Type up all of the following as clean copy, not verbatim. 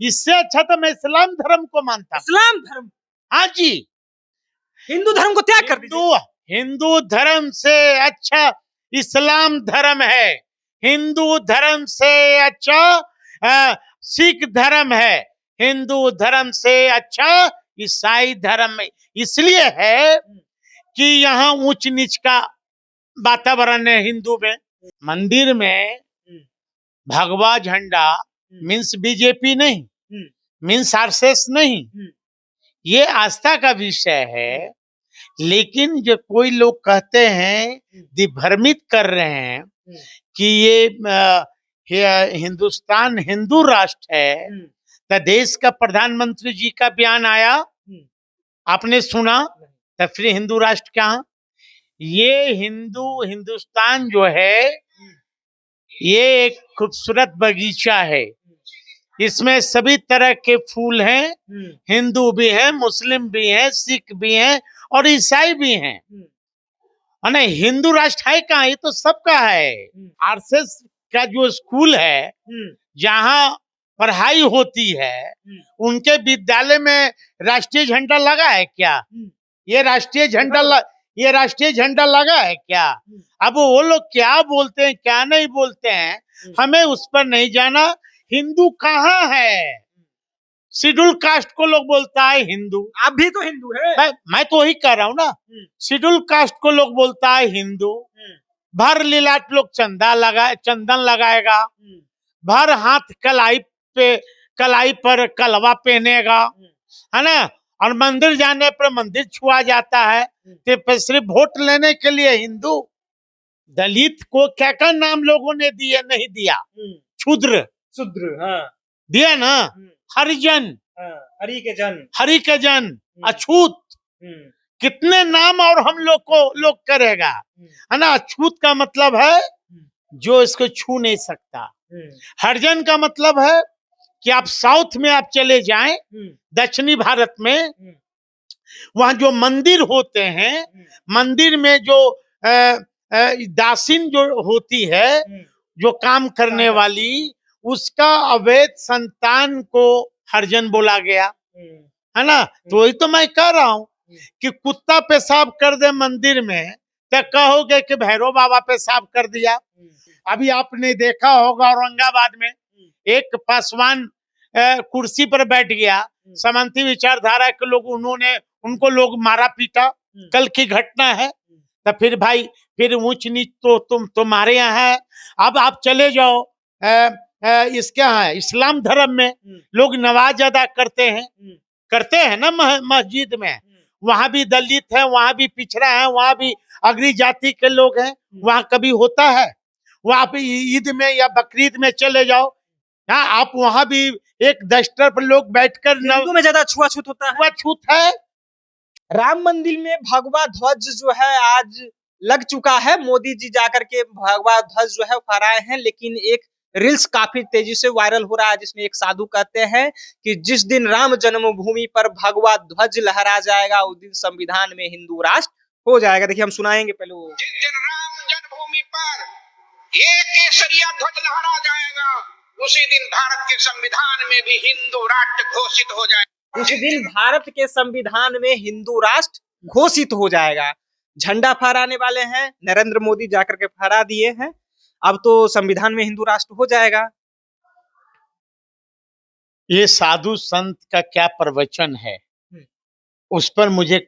इससे अच्छा तो मैं इस्लाम धर्म को मानता। इस्लाम धर्म? हाँ जी, हिंदू धर्म को त्याग कर दीजिए। हिंदू धर्म से अच्छा इस्लाम धर्म है, हिंदू धर्म से अच्छा सिख धर्म है, हिंदू धर्म से अच्छा ईसाई धर्म इसलिए है कि यहाँ ऊंच नीच का वातावरण है। हिंदू में मंदिर में भगवा झंडा मीन्स बीजेपी नहीं, मीन्स आरएसएस नहीं, ये आस्था का विषय है। लेकिन जो कोई लोग कहते हैं, दिग्भ्रमित कर रहे हैं कि ये हिंदुस्तान हिंदू राष्ट्र है, तो देश का प्रधानमंत्री जी का बयान आया, आपने सुना? तो फिर हिंदू राष्ट्र क्या? ये हिंदुस्तान जो है ये एक खूबसूरत बगीचा है, इसमें सभी तरह के फूल हैं, हिंदू भी हैं, मुस्लिम भी हैं, सिख भी हैं और ईसाई भी हैं। अने हिंदू राष्ट्र है कहाँ? ये तो सबका है। आरएसएस का जो स्कूल है जहाँ पढ़ाई होती है, उनके विद्यालय में राष्ट्रीय झंडा लगा है क्या? ये राष्ट्रीय झंडा लगा है क्या? अब वो लोग क्या बोलते हैं क्या नहीं बोलते हैं, हमें उस पर नहीं जाना। हिंदू कहाँ है? शेड्यूल कास्ट को लोग बोलता है हिंदू। आप भी तो हिंदू है। मैं तो वही कह रहा हूँ ना, शेड्यूल कास्ट को लोग बोलता है हिंदू। भर लीलाट लोग चंदन लगाएगा, भर हाथ कलाई पर कलवा पहनेगा, है ना, और मंदिर जाने पर मंदिर छुआ जाता है, तो सिर्फ वोट लेने के लिए हिंदू। दलित को क्या क्या नाम लोगों ने दिए? नहीं दिया। क्षुद्र हाँ दिया ना, हरिजन, हरि के जन, अछूत, कितने नाम और हम लोग करेगा, है ना। अछूत का मतलब है जो इसको छू नहीं सकता। हरिजन का मतलब है कि आप साउथ में आप चले जाएं, दक्षिणी भारत में, वहां जो मंदिर होते हैं, मंदिर में जो दासीन जो होती है, जो काम करने वाली, उसका अवैध संतान को हरिजन बोला गया, है ना। तो वही तो मैं कह रहा हूँ कि कुत्ता पेशाब कर दे मंदिर में तो कहोगे कि भैरव बाबा पेशाब कर दिया। अभी आपने देखा होगा औरंगाबाद में एक पासवान कुर्सी पर बैठ गया, समांती विचारधारा के लोग, उनको लोग मारा पीटा, कल की घटना है। तो फिर भाई फिर ऊंच नीच तो तुम्हारे यहाँ है। अब आप चले जाओ इसके यहाँ इस्लाम धर्म में लोग नमाज अदा करते हैं ना मस्जिद में, वहां भी दलित है, वहां भी पिछड़ा है, वहां भी अग्री जाति के लोग हैं, वहां कभी होता है? वहां पे ईद में या बकरीद में चले जाओ, हाँ, आप वहां भी एक डस्टर पर लोग बैठकर में ज्यादा छुआछूत होता है। छूत है। राम मंदिर में भगवा ध्वज जो है आज लग चुका है, मोदी जी जाकर के भगवा ध्वज जो है फहराए हैं, लेकिन एक रील्स काफी तेजी से वायरल हो रहा है जिसमें एक साधु कहते हैं कि जिस दिन राम जन्मभूमि पर भगवा ध्वज लहरा जाएगा उस दिन संविधान में हिंदू राष्ट्र हो जाएगा। देखिए हम सुनाएंगे पहले वो। जिस दिन राम जन्मभूमि पर एक केसरिया ध्वज लहरा जाएगा उसी दिन भारत के संविधान में भी हिंदू राष्ट्र घोषित हो जाएगा। उसी दिन भारत के संविधान में हिंदू राष्ट्र घोषित हो जाएगा। झंडा फहराने वाले हैं, नरेंद्र मोदी जाकर के फहरा दिए हैं, अब तो संविधान में हिंदू राष्ट्र हो जाएगा। ये साधु संत का क्या प्रवचन है उस पर मुझे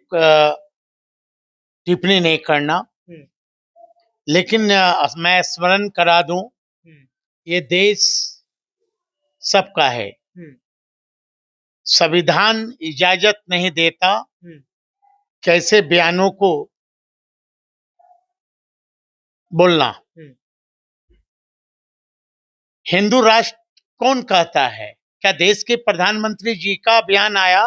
टिप्पणी नहीं करना, लेकिन मैं स्मरण करा दूं, ये देश सबका है, संविधान इजाजत नहीं देता कैसे बयानों को बोलना। हिंदू राष्ट्र कौन कहता है? क्या देश के प्रधानमंत्री जी का बयान आया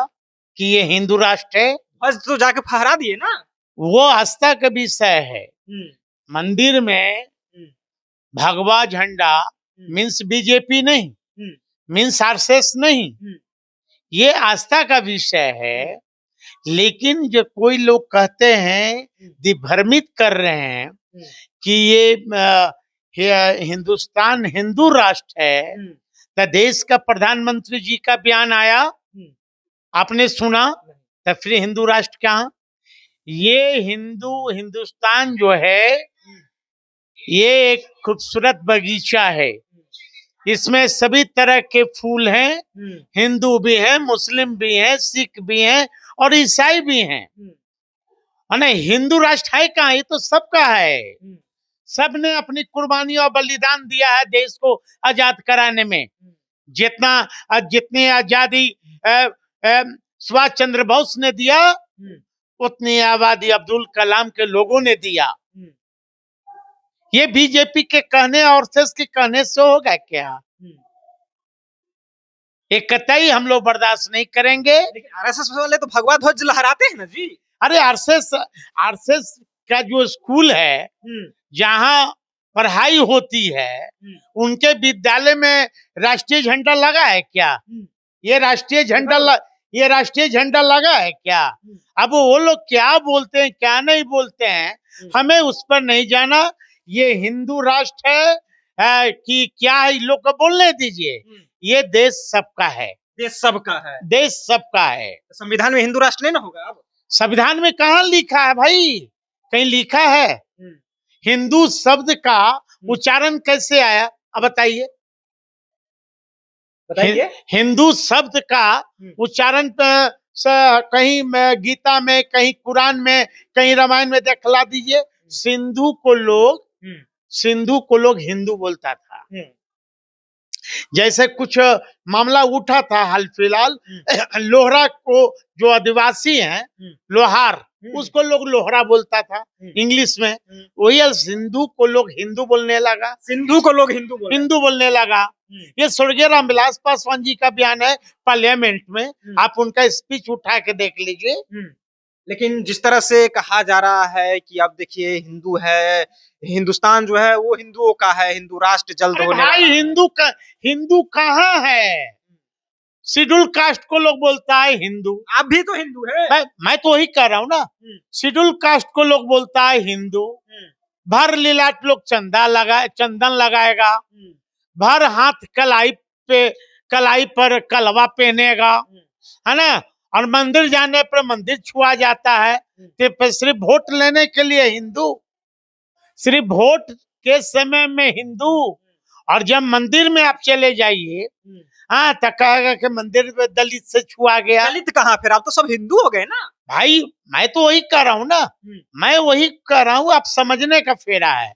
कि ये हिंदू राष्ट्र है? बस तो जाके फहरा दिए ना। वो आस्था का विषय है। मंदिर में भगवा झंडा मीन्स बीजेपी नहीं, मीन्स आरएसएस नहीं, ये आस्था का विषय है। लेकिन जो कोई लोग कहते हैं, दिग्भ्रमित कर रहे हैं कि ये हिंदुस्तान हिंदू राष्ट्र है, तो देश का प्रधानमंत्री जी का बयान आया, आपने सुना, तो फिर हिंदू राष्ट्र कहाँ? ये हिंदुस्तान जो है, ये एक खूबसूरत बगीचा है। इसमें सभी तरह के फूल हैं, हिंदू भी हैं, मुस्लिम भी हैं, सिख भी हैं और ईसाई भी हैं। अने हिंदू राष्ट्र है कहाँ? ये तो सबका है। सबने अपनी कुर्बानी और बलिदान दिया है देश को आजाद कराने में। जितनी आजादी सुभाष चंद्र बोस ने दिया, उतनी आबादी अब्दुल कलाम के लोगों ने दिया। ये बीजेपी के कहने और आरएसएस के कहने से होगा क्या? एक कतई हम लोग बर्दाश्त नहीं करेंगे। लेकिन आरएसएस वाले तो भगवा ध्वज लहराते हैं ना जी। अरे आरएसएस का जो स्कूल है, जहाँ पढ़ाई होती है, उनके विद्यालय में राष्ट्रीय झंडा लगा है क्या? ये राष्ट्रीय झंडा लगा है क्या? अब वो लोग क्या बोलते हैं क्या नहीं बोलते हैं, हमें उस पर नहीं जाना। ये हिंदू राष्ट्र है कि क्या है, इन लोग को बोलने दीजिए। ये देश सबका है, देश सबका है, देश सबका है। संविधान में हिंदू राष्ट्र नहीं ना होगा? अब संविधान में कहाँ लिखा है भाई? कहीं लिखा है? हिंदू शब्द का उच्चारण कैसे आया? अब बताइए। हिंदू शब्द का उच्चारण कहीं गीता में, कहीं कुरान में, कहीं रामायण में दिखला दीजिए। सिंधु को लोग हिंदू बोलता था। जैसे कुछ मामला उठा था हाल फिलहाल, लोहरा को जो आदिवासी हैं, लोहार, उसको लोग लोहरा बोलता था इंग्लिश में। वही सिंधु को लोग हिंदू बोलने लगा, सिंधु को लोग हिंदू बोलने लगा। ये स्वर्गीय रामविलास पासवान जी का बयान है पार्लियामेंट में, आप उनका स्पीच उठा के देख लीजिए। लेकिन जिस तरह से कहा जा रहा है कि अब देखिए हिंदू है, हिंदुस्तान जो है वो हिंदुओं का है, हिंदू राष्ट्र जल्द होने वाला है। हिंदू कहाँ है? शेड्यूल कास्ट को लोग बोलता है हिंदू। आप भी तो हिंदू है। मैं तो वही कह रहा हूँ ना, शेड्यूल कास्ट को लोग बोलता है हिंदू। भर लीलाट लोग चंदन लगाएगा, भर हाथ कलाई पर कलवा पहनेगा, है ना, और मंदिर जाने पर मंदिर छुआ जाता है। तो सिर्फ वोट लेने के लिए हिंदू, सिर्फ वोट के समय में हिंदू, और जब मंदिर में आप चले जाइए, हाँ, तो कहेगा कि मंदिर में दलित से छुआ गया। दलित कहाँ? फिर आप तो सब हिंदू हो गए ना भाई। मैं तो वही कह रहा हूँ ना, मैं वही कह रहा हूँ, आप समझने का फेरा है।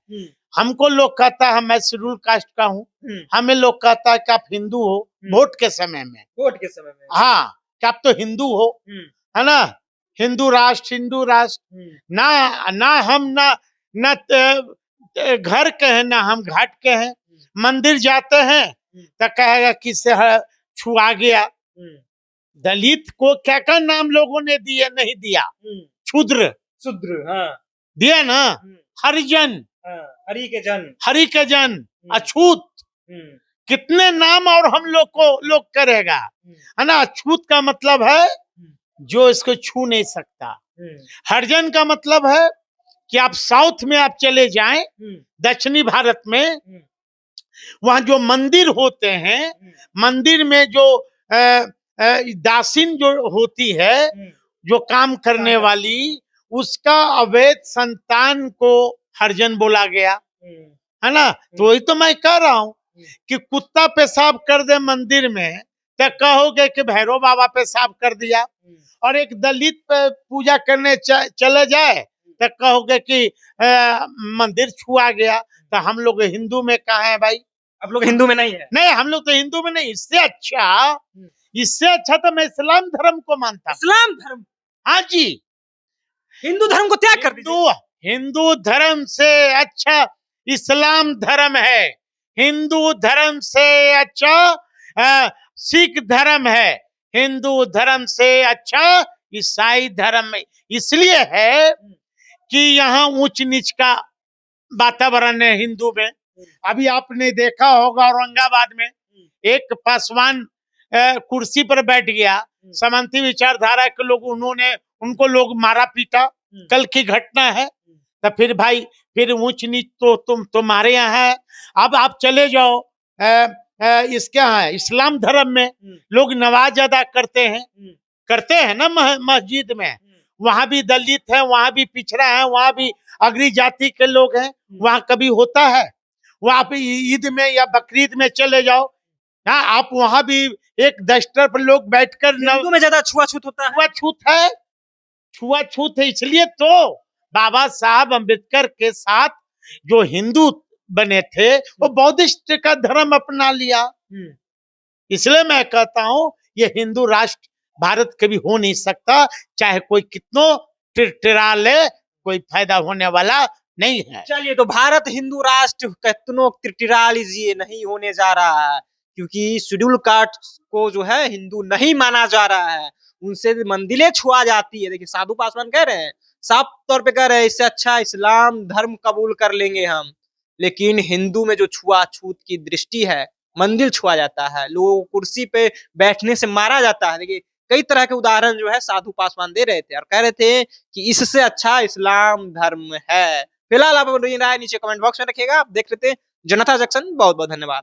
हमको लोग कहता है मैं शेड्यूल कास्ट का हूँ, हमें लोग कहता है कि आप हिंदू हो। वोट के समय में, हाँ, कि आप तो हिंदू हो, है ना। हिंदू राष्ट्र ना हम ना घर के हैं, ना हम घाट के हैं। मंदिर जाते हैं तो कहेगा किससे छुआ गया। दलित को क्या क्या नाम लोगों ने दिए? नहीं दिया। शूद्र, हाँ, दिया ना। हरिजन, हरि के जन, अछूत, कितने नाम और हम लोग करेगा, है ना। अछूत का मतलब है जो इसको छू नहीं सकता। हरिजन का मतलब है कि आप साउथ में आप चले जाएं, दक्षिणी भारत में, वहां जो मंदिर होते हैं, मंदिर में जो दासीन जो होती है, जो काम करने वाली, उसका अवैध संतान को हरिजन बोला गया, है ना। तो वही तो मैं कह रहा हूँ कि कुत्ता पेशाब कर दे मंदिर में तो कहोगे कि भैरव बाबा पेशाब कर दिया, और एक दलित पे पूजा करने चले जाए तो कहोगे कि मंदिर छुआ गया। तो हम लोग हिंदू में कहाँ है भाई? आप लोग हिंदू में नहीं है? नहीं, हम लोग तो हिंदू में नहीं। इससे अच्छा तो मैं इस्लाम धर्म को मानता हूँ। इस्लाम धर्म? हाँ जी, हिंदू धर्म को त्याग कर दीजिए। हिंदू धर्म से अच्छा इस्लाम धर्म है। हिंदू धर्म से अच्छा सिख धर्म है। हिंदू धर्म से अच्छा ईसाई धर्म इसलिए है कि यहाँ ऊंच नीच का वातावरण है हिंदू में। अभी आपने देखा होगा औरंगाबाद में एक पासवान कुर्सी पर बैठ गया, समांती विचारधारा के लोग, उनको लोग मारा पीटा, कल की घटना है। तो फिर भाई, फिर ऊंच नीच तो तुम्हारे यहाँ है। अब आप चले जाओ इसके यहाँ इस्लाम धर्म में लोग नमाज अदा करते हैं ना मस्जिद में। वहां भी दलित है, वहां भी पिछड़ा है, वहां भी अग्री जाति के लोग हैं। वहां कभी होता है? वहां पे ईद में या बकरीद में चले जाओ, हाँ, आप वहां भी एक दस्तर पर लोग बैठकर हिंदू में ज्यादा छुआछूत होता है। छुआछूत है। इसलिए तो बाबा साहब अम्बेडकर के साथ जो हिंदू बने थे वो बौद्धिस्ट का धर्म अपना लिया। इसलिए मैं कहता हूं ये हिंदू राष्ट्र भारत कभी हो नहीं सकता, चाहे कोई कितनो टिरटिरा ले, कोई फायदा होने वाला नहीं है। चलिए, तो भारत हिंदू राष्ट्र कितनों टिरटिरा लीजिए नहीं होने जा रहा है, क्योंकि शेड्यूल कास्ट को जो है हिंदू नहीं माना जा रहा है, उनसे मंदिरें छुआ जाती है। देखिए, साधु पासवान कह रहे हैं, साफ तौर पे कह रहे हैं, इससे अच्छा इस्लाम धर्म कबूल कर लेंगे हम। लेकिन हिंदू में जो छुआछूत की दृष्टि है, मंदिर छुआ जाता है, लोगों को कुर्सी पे बैठने से मारा जाता है। देखिए, कई तरह के उदाहरण जो है साधु पासवान दे रहे थे और कह रहे थे कि इससे अच्छा इस्लाम धर्म है। फिलहाल आप अपनी राय नीचे कमेंट बॉक्स में रखिएगा। आप देख लेते हैं जनता जंक्शन। बहुत बहुत धन्यवाद।